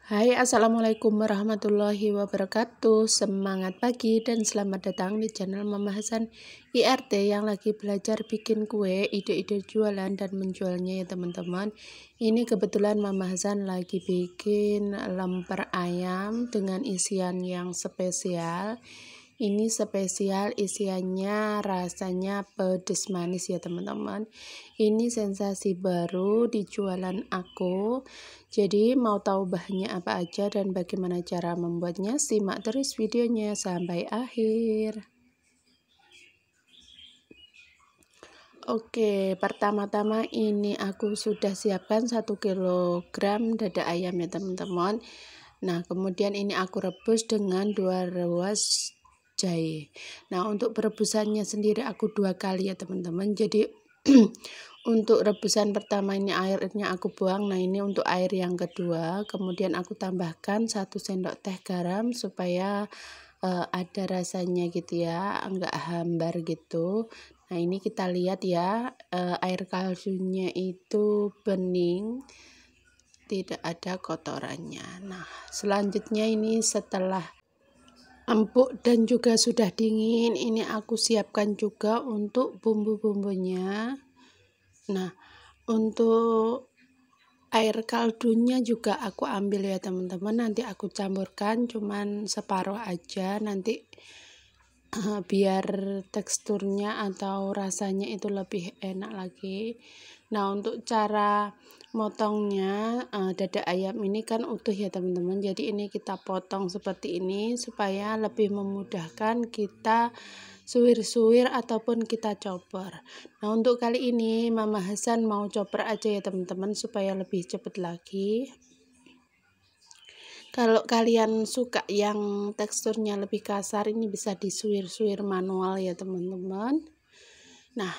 Hai, assalamualaikum warahmatullahi wabarakatuh. Semangat pagi dan selamat datang di channel Mama Hasan IRT yang lagi belajar bikin kue, ide-ide jualan dan menjualnya ya teman-teman. Ini kebetulan Mama Hasan lagi bikin lemper ayam dengan isian yang spesial. Ini spesial isiannya rasanya pedes manis ya teman-teman. Ini sensasi baru di jualan aku. Jadi mau tahu bahannya apa aja dan bagaimana cara membuatnya, simak terus videonya sampai akhir. Oke, pertama-tama ini aku sudah siapkan 1 kilogram dada ayam ya teman-teman. Nah, kemudian ini aku rebus dengan 2 ruas jahe. Nah, untuk perebusannya sendiri aku 2 kali ya teman-teman. Jadi untuk rebusan pertama ini airnya aku buang. Nah, ini untuk air yang kedua. Kemudian aku tambahkan 1 sendok teh garam supaya ada rasanya gitu ya, enggak hambar gitu. Nah, ini kita lihat ya, air kaldunya itu bening, tidak ada kotorannya. Nah, selanjutnya ini setelah empuk dan juga sudah dingin, ini aku siapkan juga untuk bumbu-bumbunya. Nah, untuk air kaldunya juga aku ambil ya teman-teman, nanti aku campurkan cuman separuh aja, nanti biar teksturnya atau rasanya itu lebih enak lagi. Nah, untuk cara motongnya, dada ayam ini kan utuh ya teman-teman, jadi ini kita potong seperti ini supaya lebih memudahkan kita suwir-suwir ataupun kita chopper. Nah, untuk kali ini Mama Hasan mau chopper aja ya teman-teman supaya lebih cepat lagi. Kalau kalian suka yang teksturnya lebih kasar, ini bisa disuwir-suwir manual ya teman-teman. Nah,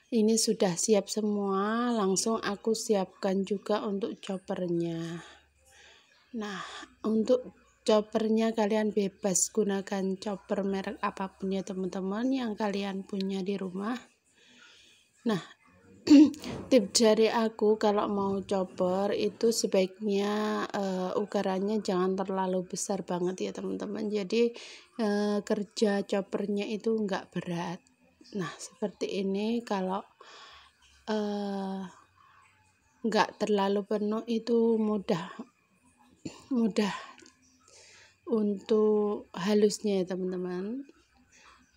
ini sudah siap semua, langsung aku siapkan juga untuk choppernya. Nah, untuk choppernya kalian bebas gunakan chopper merek apapun ya teman-teman yang kalian punya di rumah. Nah, tips dari aku kalau mau chopper itu sebaiknya ukurannya jangan terlalu besar banget ya teman-teman. Jadi kerja choppernya itu enggak berat. Nah, seperti ini kalau enggak terlalu penuh itu mudah untuk halusnya ya teman-teman.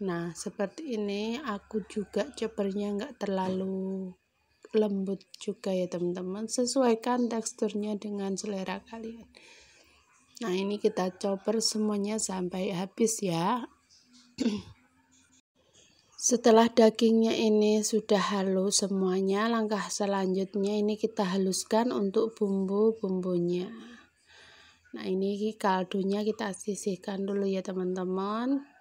Nah, seperti ini aku juga choppernya enggak terlalu lembut juga ya teman-teman, sesuaikan teksturnya dengan selera kalian. Nah, ini kita chopper semuanya sampai habis ya. Setelah dagingnya ini sudah halus semuanya, langkah selanjutnya ini kita haluskan untuk bumbu-bumbunya. Nah, ini kaldunya kita sisihkan dulu ya teman-teman.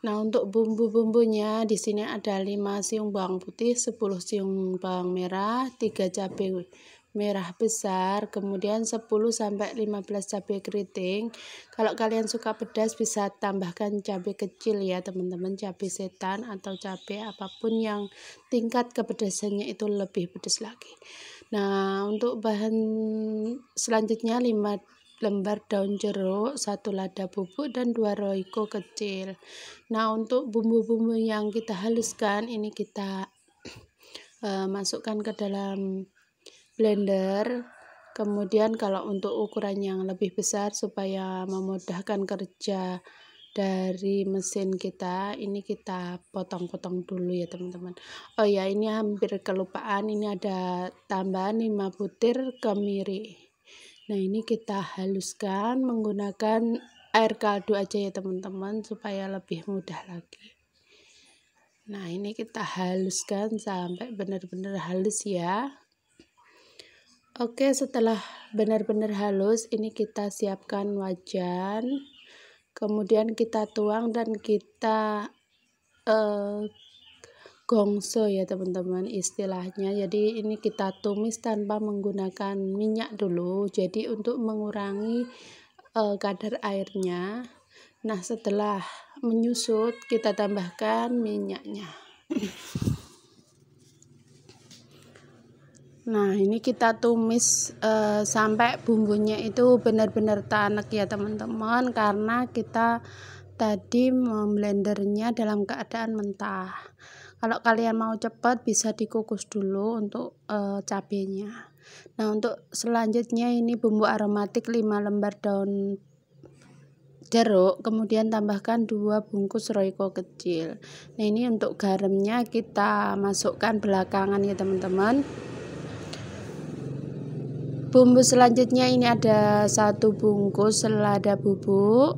Nah, untuk bumbu-bumbunya di sini ada 5 siung bawang putih, 10 siung bawang merah, 3 cabai merah besar, kemudian 10 sampai 15 cabai keriting. Kalau kalian suka pedas bisa tambahkan cabai kecil ya, teman-teman, cabai setan atau cabai apapun yang tingkat kepedasannya itu lebih pedas lagi. Nah, untuk bahan selanjutnya 5 lembar daun jeruk, 1 lada bubuk dan 2 royco kecil. Nah, untuk bumbu-bumbu yang kita haluskan ini kita masukkan ke dalam blender. Kemudian kalau untuk ukuran yang lebih besar supaya memudahkan kerja dari mesin kita, ini kita potong-potong dulu ya teman-teman. Oh ya, ini hampir kelupaan, ini ada tambahan 5 butir kemiri. Nah, ini kita haluskan menggunakan air kaldu aja ya teman-teman supaya lebih mudah lagi. Nah, ini kita haluskan sampai benar-benar halus ya. Oke, setelah benar-benar halus ini kita siapkan wajan. Kemudian kita tuang dan kita gongso ya teman-teman istilahnya. Jadi ini kita tumis tanpa menggunakan minyak dulu, jadi untuk mengurangi kadar airnya. Nah, setelah menyusut kita tambahkan minyaknya. Nah, ini kita tumis sampai bumbunya itu benar-benar tanek ya teman-teman, karena kita tadi memblendernya dalam keadaan mentah. Kalau kalian mau cepat bisa dikukus dulu untuk cabenya. Nah, untuk selanjutnya ini bumbu aromatik 5 lembar daun jeruk, kemudian tambahkan 2 bungkus royco kecil. Nah, ini untuk garamnya kita masukkan belakangan ya teman-teman. Bumbu selanjutnya ini ada 1 bungkus selada bubuk.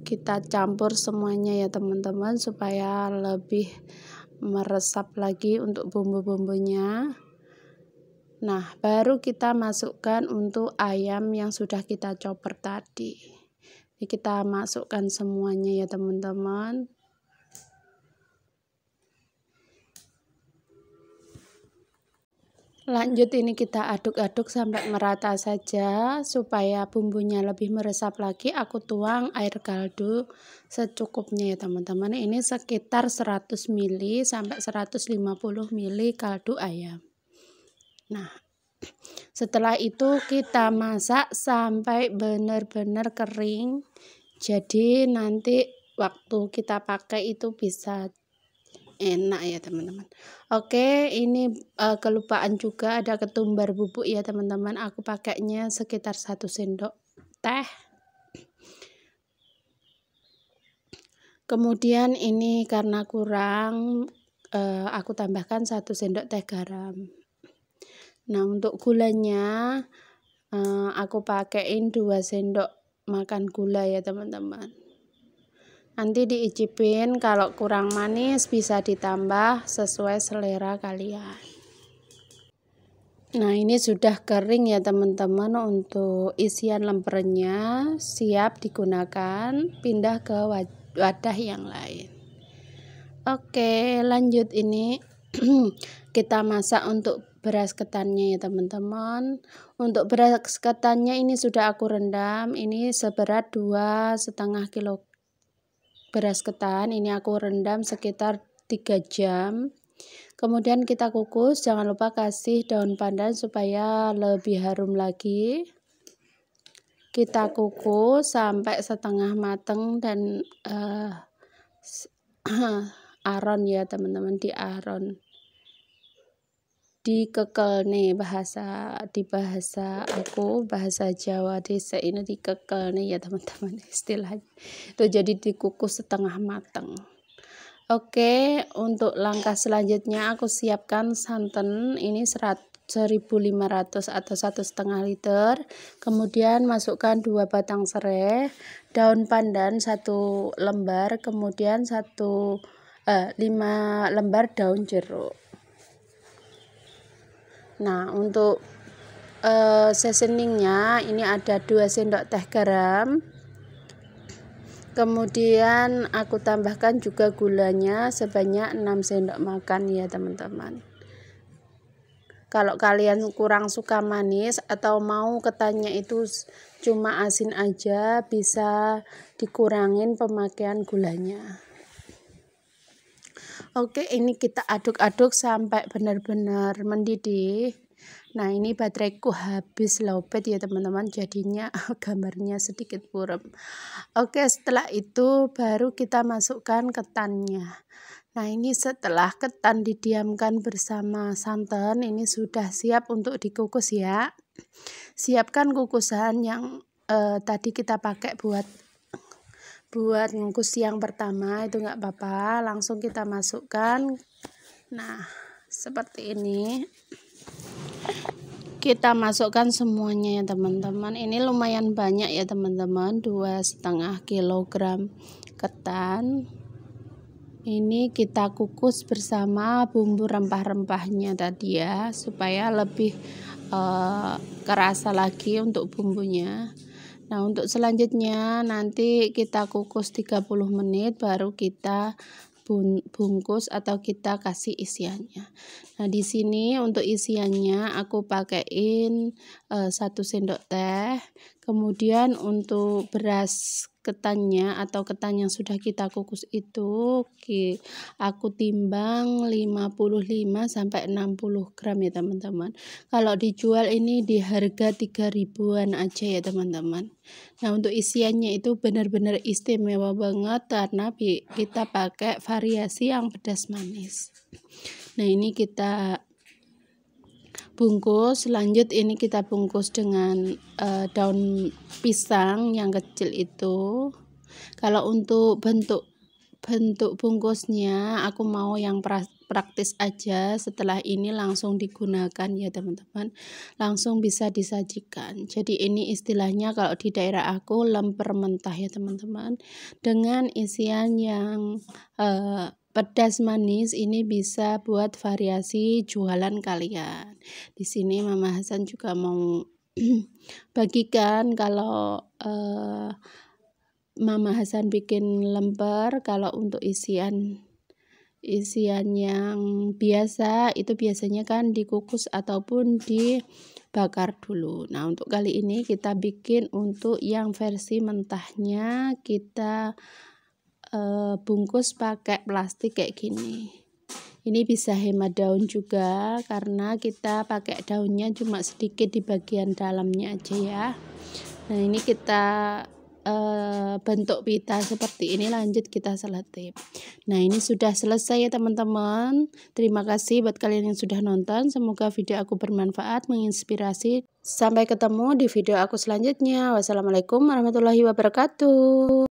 Kita campur semuanya ya teman-teman supaya lebih meresap lagi untuk bumbu-bumbunya. Nah, baru kita masukkan untuk ayam yang sudah kita chopper tadi. Ini kita masukkan semuanya ya teman-teman. Lanjut ini kita aduk-aduk sampai merata saja supaya bumbunya lebih meresap lagi. Aku tuang air kaldu secukupnya ya teman-teman. Ini sekitar 100 ml sampai 150 ml kaldu ayam. Nah, setelah itu kita masak sampai benar-benar kering. Jadi nanti waktu kita pakai itu bisa enak ya teman-teman. Oke, ini kelupaan juga ada ketumbar bubuk ya teman-teman. Aku pakainya sekitar 1 sendok teh. Kemudian ini karena kurang, aku tambahkan 1 sendok teh garam. Nah, untuk gulanya aku pakein 2 sendok makan gula ya teman-teman. Nanti diicipin, kalau kurang manis bisa ditambah sesuai selera kalian. Nah, ini sudah kering ya teman-teman untuk isian lempernya, siap digunakan, pindah ke wadah yang lain. Oke, lanjut ini kita masak untuk beras ketannya ya teman-teman. Untuk beras ketannya ini sudah aku rendam, ini seberat 2,5 kg beras ketan. Ini aku rendam sekitar 3 jam. Kemudian kita kukus, jangan lupa kasih daun pandan supaya lebih harum lagi. Kita kukus sampai setengah mateng dan aron ya teman-teman, di aron, dikekel nih di bahasa aku, bahasa Jawa desa ini dikekel nih ya teman-teman istilahnya. Itu jadi dikukus setengah mateng. Oke, untuk langkah selanjutnya aku siapkan santan ini 1.500 atau 1,5 liter. Kemudian masukkan 2 batang serai, daun pandan 1 lembar, kemudian 5 lembar daun jeruk. Nah, untuk seasoningnya ini ada 2 sendok teh garam. Kemudian aku tambahkan juga gulanya sebanyak 6 sendok makan ya teman-teman. Kalau kalian kurang suka manis atau mau ketannya itu cuma asin aja, bisa dikurangin pemakaian gulanya. Oke, ini kita aduk-aduk sampai benar-benar mendidih. Nah, ini bateraiku habis lowbat ya teman-teman, jadinya gambarnya sedikit buram. Oke, setelah itu baru kita masukkan ketannya. Nah, ini setelah ketan didiamkan bersama santan, ini sudah siap untuk dikukus ya. Siapkan kukusan yang tadi kita pakai buat ngukus yang pertama, itu nggak apa-apa, langsung kita masukkan. Nah, seperti ini kita masukkan semuanya ya teman-teman. Ini lumayan banyak ya teman-teman, 2,5 kg ketan. Ini kita kukus bersama bumbu rempah-rempahnya tadi ya, supaya lebih kerasa lagi untuk bumbunya. Nah, untuk selanjutnya nanti kita kukus 30 menit baru kita bungkus atau kita kasih isiannya. Nah, di sini untuk isiannya aku pakaiin 1 sendok teh. Kemudian untuk beras ketannya atau ketan yang sudah kita kukus itu aku timbang 55 sampai 60 gram ya teman-teman. Kalau dijual ini di harga 3.000-an aja ya teman-teman. Nah, untuk isiannya itu benar-benar istimewa banget karena kita pakai variasi yang pedas manis. Nah, ini kita bungkus. Lanjut ini kita bungkus dengan daun pisang yang kecil itu. Kalau untuk bentuk bungkusnya aku mau yang praktis aja. Setelah ini langsung digunakan ya teman-teman, langsung bisa disajikan. Jadi ini istilahnya kalau di daerah aku lemper mentah ya teman-teman, dengan isian yang pedas manis. Ini bisa buat variasi jualan kalian. Di sini Mama Hasan juga mau bagikan kalau Mama Hasan bikin lemper. Kalau untuk isian yang biasa itu biasanya kan dikukus ataupun dibakar dulu. Nah, untuk kali ini kita bikin untuk yang versi mentahnya, kita bungkus pakai plastik kayak gini. Ini bisa hemat daun juga karena kita pakai daunnya cuma sedikit di bagian dalamnya aja ya. Nah, ini kita bentuk pita seperti ini, lanjut kita selotip. Nah, ini sudah selesai ya teman-teman. Terima kasih buat kalian yang sudah nonton. Semoga video aku bermanfaat, menginspirasi. Sampai ketemu di video aku selanjutnya. Wassalamualaikum warahmatullahi wabarakatuh.